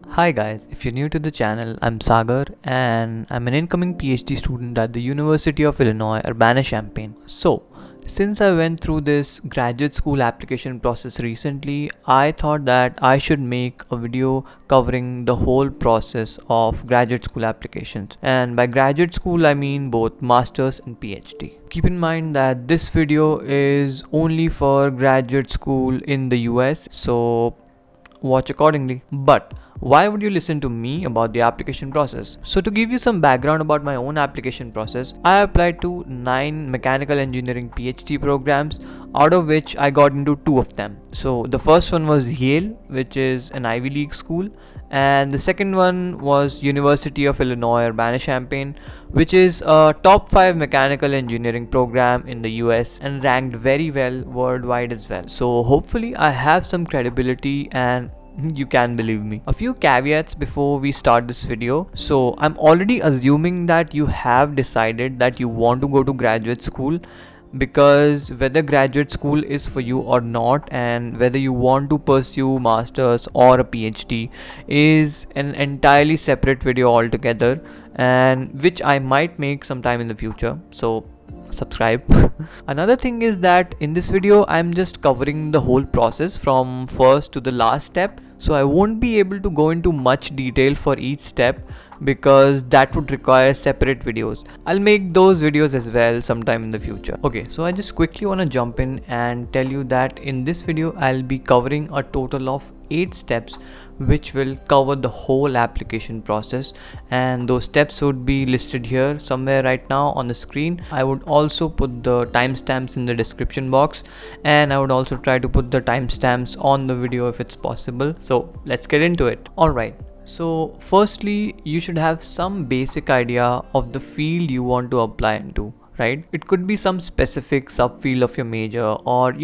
Hi guys, if you're new to the channel, I'm Sagar and I'm an incoming PhD student at the University of Illinois Urbana-Champaign. So, since I went through this graduate school application process recently, I thought that I should make a video covering the whole process of graduate school applications. And by graduate school, I mean both masters and PhD. Keep in mind that this video is only for graduate school in the US, so watch accordingly. But why would you listen to me about the application process? So to give you some background about my own application process, I applied to 9 mechanical engineering PhD programs, out of which I got into 2 of them. So the first one was Yale, which is an Ivy League school, and the second one was University of Illinois Urbana-Champaign, which is a top 5 mechanical engineering program in the US and ranked very well worldwide as well. So hopefully I have some credibility and you can believe me. A few caveats before we start this video. So I'm already assuming that you have decided that you want to go to graduate school, because whether graduate school is for you or not and whether you want to pursue masters or a PhD is an entirely separate video altogether, and which I might make sometime in the future, so subscribe. Another thing is that in this video I'm just covering the whole process from first to the last step, so I won't be able to go into much detail for each step because that would require separate videos. I'll make those videos as well sometime in the future. Okay, so I just quickly want to jump in and tell you that in this video I'll be covering a total of 8 steps which will cover the whole application process, and those steps would be listed here somewhere right now on the screen. I would also put the timestamps in the description box, and I would also try to put the timestamps on the video if it's possible. So let's get into it. Alright, so firstly you should have some basic idea of the field you want to apply into, right? It could be some specific subfield of your major, or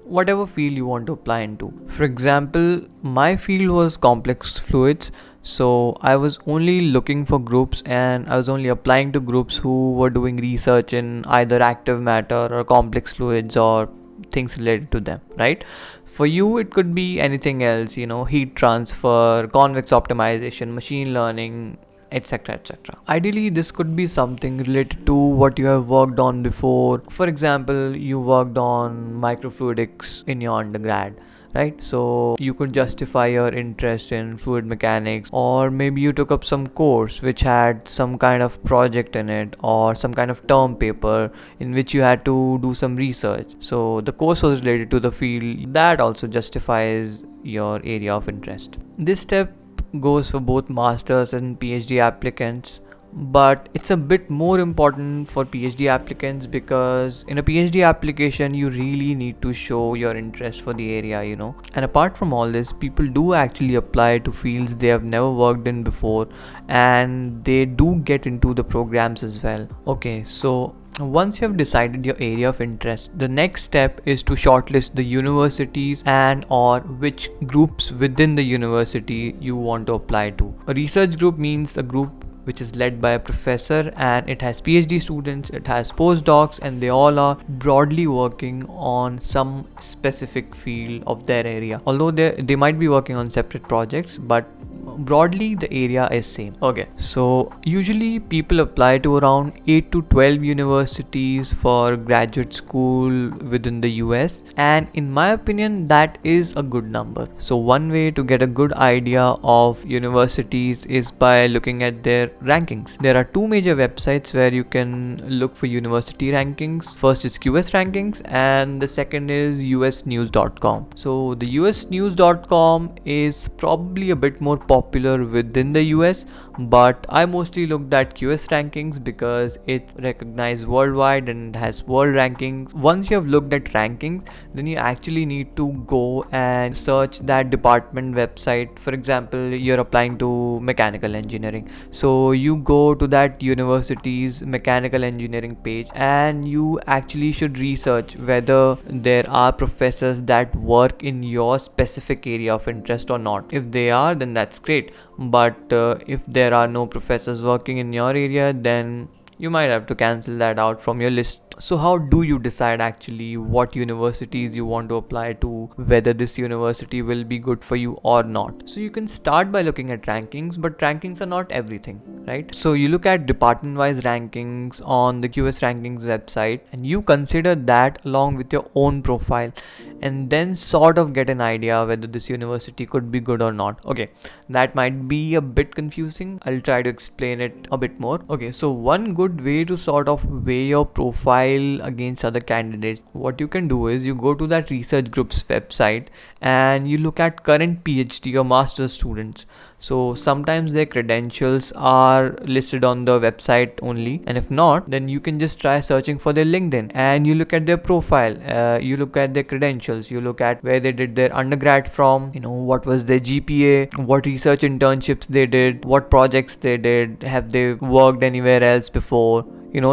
whatever field you want to apply into. For example, my field was complex fluids, so I was only looking for groups and I was only applying to groups who were doing research in either active matter or complex fluids or things related to them, right? For you, it could be anything else, heat transfer, convex optimization, machine learning, etc, etc. Ideally, this could be something related to what you have worked on before. For example, you worked on microfluidics in your undergrad, right? So you could justify your interest in fluid mechanics, or maybe you took up some course which had some kind of project in it or some kind of term paper in which you had to do some research. So the course was related to the field. That also justifies your area of interest. This step goes for both masters and PhD applicants, but it's a bit more important for PhD applicants because in a PhD application you really need to show your interest for the area, and apart from all this, people do actually apply to fields they have never worked in before, and they do get into the programs as well. Okay, so once you have decided your area of interest, the next step is to shortlist the universities and or which groups within the university you want to apply to. A research group means a group which is led by a professor and it has PhD students, it has postdocs, and they all are broadly working on some specific field of their area. Although they might be working on separate projects, but broadly the area is same. Okay, so usually people apply to around 8 to 12 universities for graduate school within the US, and in my opinion that is a good number. So one way to get a good idea of universities is by looking at their rankings. There are 2 major websites where you can look for university rankings. First is QS rankings and the second is usnews.com. So the usnews.com is probably a bit more popular within the US, but I mostly looked at QS rankings because it's recognized worldwide and it has world rankings. Once you have looked at rankings, then you actually need to go and search that department website. For example, you're applying to mechanical engineering, so you go to that university's mechanical engineering page and you actually should research whether there are professors that work in your specific area of interest or not. If they are, then that's great, but if there are no professors working in your area, then you might have to cancel that out from your list So how do you decide actually what universities you want to apply to, whether this university will be good for you or not? So you can start by looking at rankings, but rankings are not everything, right? So you look at department wise rankings on the QS rankings website, and you consider that along with your own profile, and then sort of get an idea whether this university could be good or not. Okay, that might be a bit confusing. I'll try to explain it a bit more. Okay, so one good way to sort of weigh your profile against other candidates, what you can do is you go to that research group's website and you look at current PhD or master's students. So sometimes their credentials are listed on the website only, and if not, then you can just try searching for their LinkedIn and you look at their profile, you look at their credentials, you look at where they did their undergrad from, what was their GPA, what research internships they did, what projects they did, have they worked anywhere else before,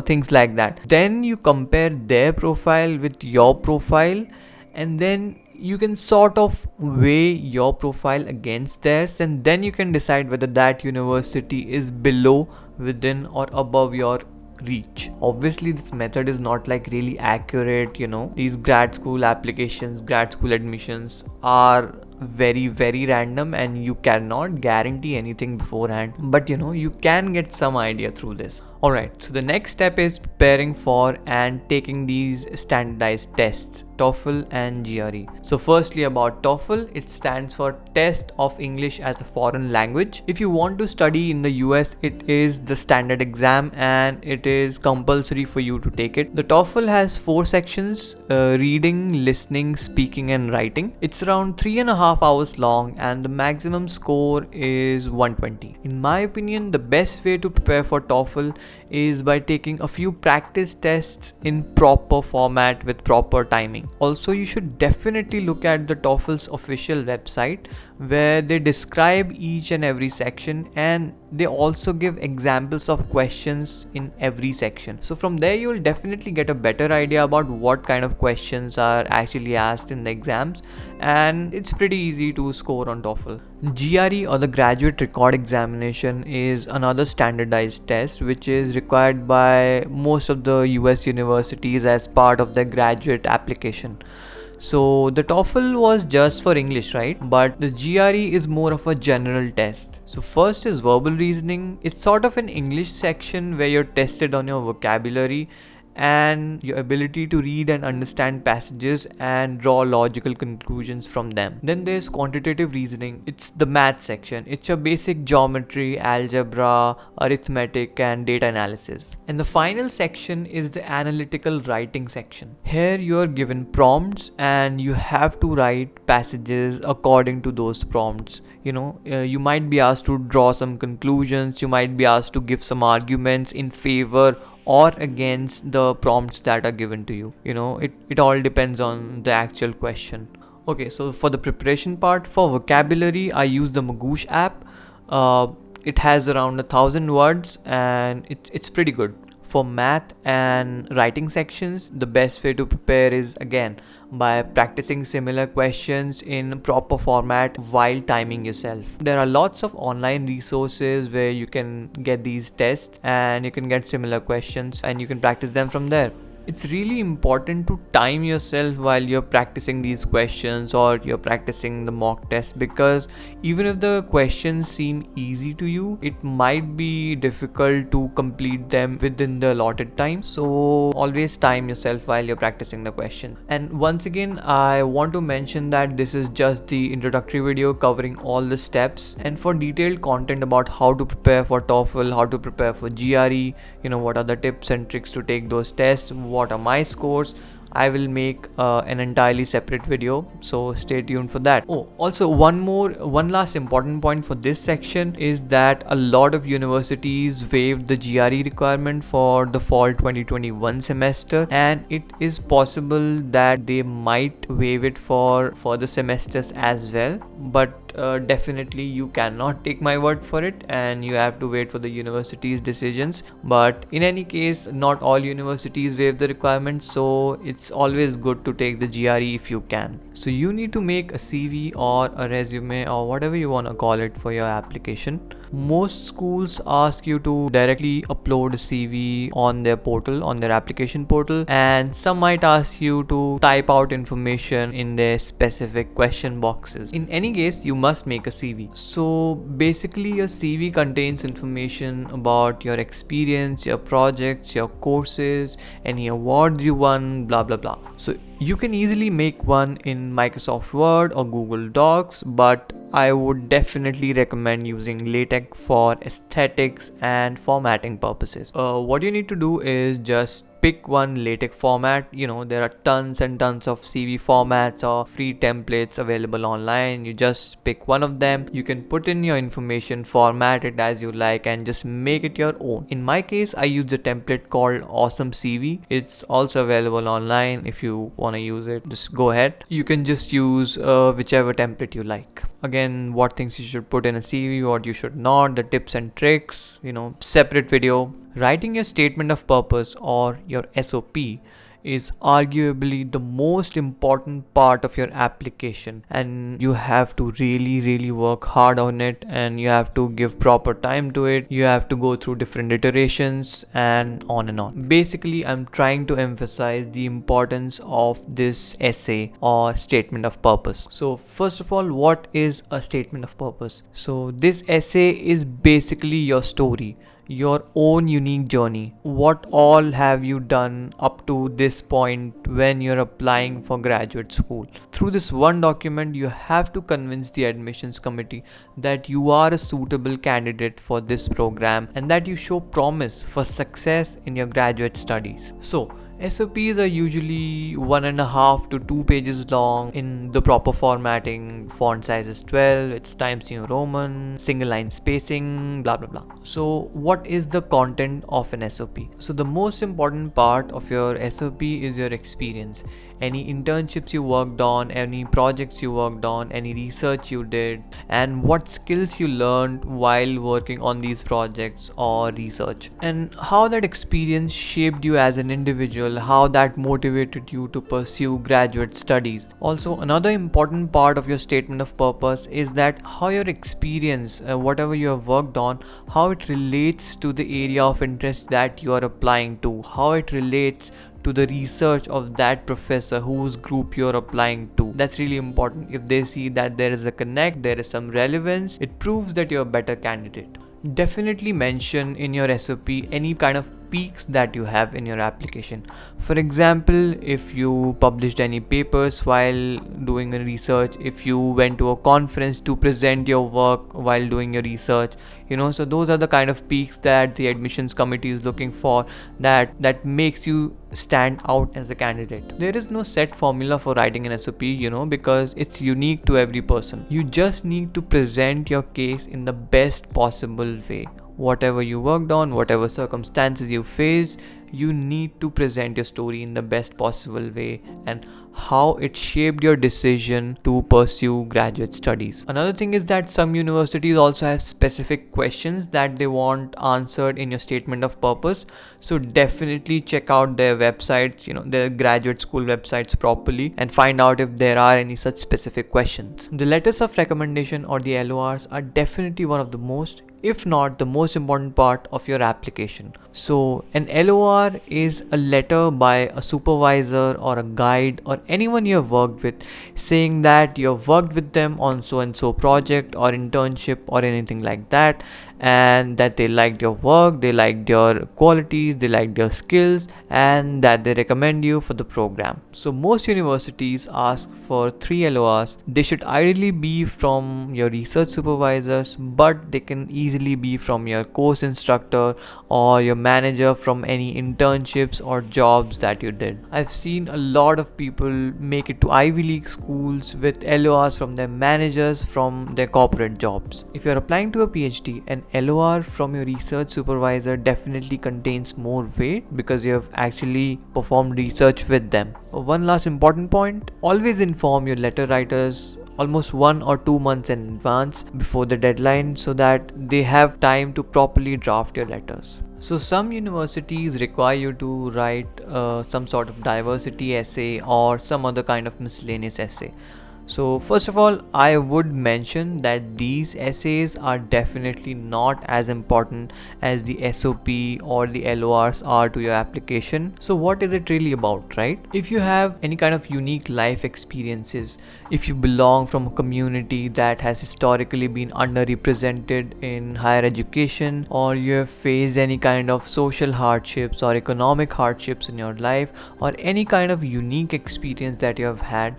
things like that. Then you compare their profile with your profile, and then you can sort of weigh your profile against theirs, and then you can decide whether that university is below, within, or above your reach. Obviously this method is not like really accurate. These grad school applications, grad school admissions are very random, and you cannot guarantee anything beforehand, but you can get some idea through this. Alright, so the next step is preparing for and taking these standardized tests, TOEFL and GRE. So firstly about TOEFL, it stands for Test of English as a Foreign Language. If you want to study in the US, it is the standard exam and it is compulsory for you to take it. The TOEFL has 4 sections, reading, listening, speaking and writing. It's around 3.5 hours long and the maximum score is 120. In my opinion, the best way to prepare for TOEFL is by taking a few practice tests in proper format with proper timing. Also, you should definitely look at the TOEFL's official website where they describe each and every section, and they also give examples of questions in every section. So from there you will definitely get a better idea about what kind of questions are actually asked in the exams, and it's pretty easy to score on TOEFL. GRE, or the Graduate Record Examination, is another standardized test which is required by most of the US universities as part of their graduate application. So the TOEFL was just for English, right? But the GRE is more of a general test. So first is verbal reasoning. It's sort of an English section where you're tested on your vocabulary and your ability to read and understand passages and draw logical conclusions from them. Then there's quantitative reasoning. It's the math section. It's your basic geometry, algebra, arithmetic and data analysis. And the final section is the analytical writing section. Here you're given prompts and you have to write passages according to those prompts. You might be asked to draw some conclusions, you might be asked to give some arguments in favor or against the prompts that are given to you. It all depends on the actual question. Okay, so for the preparation part, for vocabulary, I use the Magoosh app. It has around 1,000 words and it's pretty good. For math and writing sections, the best way to prepare is again by practicing similar questions in proper format while timing yourself. There are lots of online resources where you can get these tests and you can get similar questions and you can practice them from there. It's really important to time yourself while you're practicing these questions or you're practicing the mock test, because even if the questions seem easy to you, it might be difficult to complete them within the allotted time. So always time yourself while you're practicing the question. And once again, I want to mention that this is just the introductory video covering all the steps, and for detailed content about how to prepare for TOEFL, how to prepare for GRE, what are the tips and tricks to take those tests, what are my scores, I will make an entirely separate video, so stay tuned for that. Oh, also one last important point for this section is that a lot of universities waived the GRE requirement for the fall 2021 semester, and it is possible that they might waive it for the semesters as well, but definitely you cannot take my word for it, and you have to wait for the university's decisions. But in any case, not all universities waive the requirements, so it's always good to take the GRE if you can. So you need to make a CV or a resume or whatever you want to call it for your application. Most schools ask you to directly upload a CV on their portal, on their application portal, and some might ask you to type out information in their specific question boxes. In any case, you must make a CV. So basically, a CV contains information about your experience, your projects, your courses, any awards you won, blah blah blah. So you can easily make one in Microsoft Word or Google Docs, but I would definitely recommend using LaTeX for aesthetics and formatting purposes. What you need to do is just pick one LaTeX format. There are tons and tons of CV formats or free templates available online. You just pick one of them. You can put in your information, format it as you like, and just make it your own. In my case, I use a template called Awesome CV. It's also available online. If you want to use it, just go ahead. You can just use whichever template you like. Again, what things you should put in a CV, what you should not, the tips and tricks, separate video. Writing your statement of purpose or your SOP is arguably the most important part of your application, and you have to really work hard on it, and you have to give proper time to it. You have to go through different iterations and on and on. Basically, I'm trying to emphasize the importance of this essay or statement of purpose. So first of all, what is a statement of purpose? So this essay is basically your story, your own unique journey. What all have you done up to this point when you're applying for graduate school? Through this one document, you have to convince the admissions committee that you are a suitable candidate for this program and that you show promise for success in your graduate studies. So SOPs are usually 1.5 to 2 pages long in the proper formatting. Font size is 12, it's Times New Roman, single line spacing, blah blah blah. So what is the content of an SOP? So the most important part of your SOP is your experience. Any internships you worked on, any projects you worked on, any research you did, and what skills you learned while working on these projects or research, and how that experience shaped you as an individual, how that motivated you to pursue graduate studies. Also, another important part of your statement of purpose is that how your experience, whatever you have worked on, how it relates to the area of interest that you are applying to, how it relates to the research of that professor whose group you're applying to. That's really important. If they see that there is a connect, there is some relevance, it proves that you're a better candidate. Definitely mention in your SOP any kind of peaks that you have in your application. For example, if you published any papers while doing a research, if you went to a conference to present your work while doing your research, so those are the kind of peaks that the admissions committee is looking for, that makes you stand out as a candidate. There is no set formula for writing an SOP, because it's unique to every person. You just need to present your case in the best possible way. Whatever you worked on, whatever circumstances you faced, you need to present your story in the best possible way and how it shaped your decision to pursue graduate studies. Another thing is that some universities also have specific questions that they want answered in your statement of purpose. So definitely check out their websites, their graduate school websites properly, and find out if there are any such specific questions. The letters of recommendation or the LORs are definitely one of the most, if not the most important part of your application. So an LOR is a letter by a supervisor or a guide or anyone you have worked with, saying that you have worked with them on so and so project or internship or anything like that, and that they liked your work, they liked your qualities, they liked your skills, and that they recommend you for the program. So most universities ask for 3 LORs. They should ideally be from your research supervisors, but they can easily be from your course instructor or your manager from any internships or jobs that you did. I've seen a lot of people make it to Ivy League schools with LORs from their managers from their corporate jobs. If you're applying to a PhD, an LOR from your research supervisor definitely contains more weight because you have actually performed research with them. One last important point, always inform your letter writers almost 1 or 2 months in advance before the deadline so that they have time to properly draft your letters. So some universities require you to write some sort of diversity essay or some other kind of miscellaneous essay. So first of all, I would mention that these essays are definitely not as important as the SOP or the LORs are to your application. So what is it really about, right? If you have any kind of unique life experiences, if you belong from a community that has historically been underrepresented in higher education, or you have faced any kind of social hardships or economic hardships in your life, or any kind of unique experience that you have had,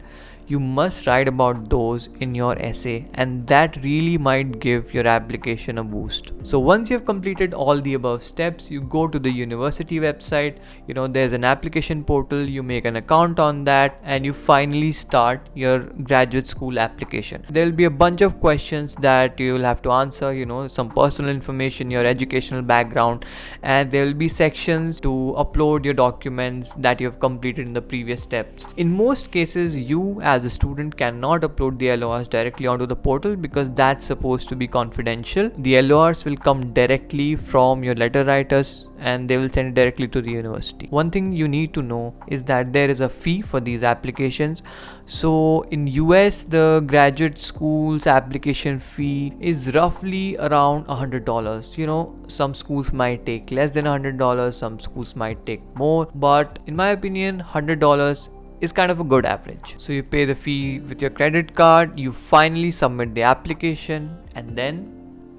you must write about those in your essay, and that really might give your application a boost. So once you've completed all the above steps, you go to the university website. There's an application portal, you make an account on that, and you finally start your graduate school application. There'll be a bunch of questions that you'll have to answer, some personal information, your educational background, and there will be sections to upload your documents that you have completed in the previous steps. In most cases, you as a student cannot upload the LORs directly onto the portal because that's supposed to be confidential. The LORs will come directly from your letter writers and they will send it directly to the university. One thing you need to know is that there is a fee for these applications. So in US, the graduate school's application fee is roughly around $100. Some schools might take less than $100, some schools might take more, but in my opinion, $100 is kind of a good average. So you pay the fee with your credit card, you finally submit the application, and then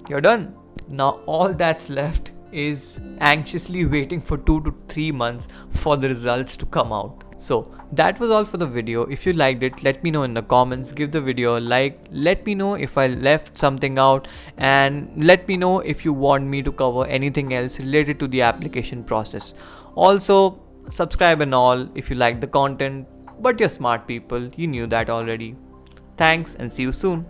you're done. Now all that's left is anxiously waiting for 2 to 3 months for the results to come out. So that was all for the video. If you liked it, let me know in the comments, give the video a like, let me know if I left something out, and let me know if you want me to cover anything else related to the application process. Also, subscribe and all if you like the content, but you're smart people, you knew that already. Thanks and see you soon.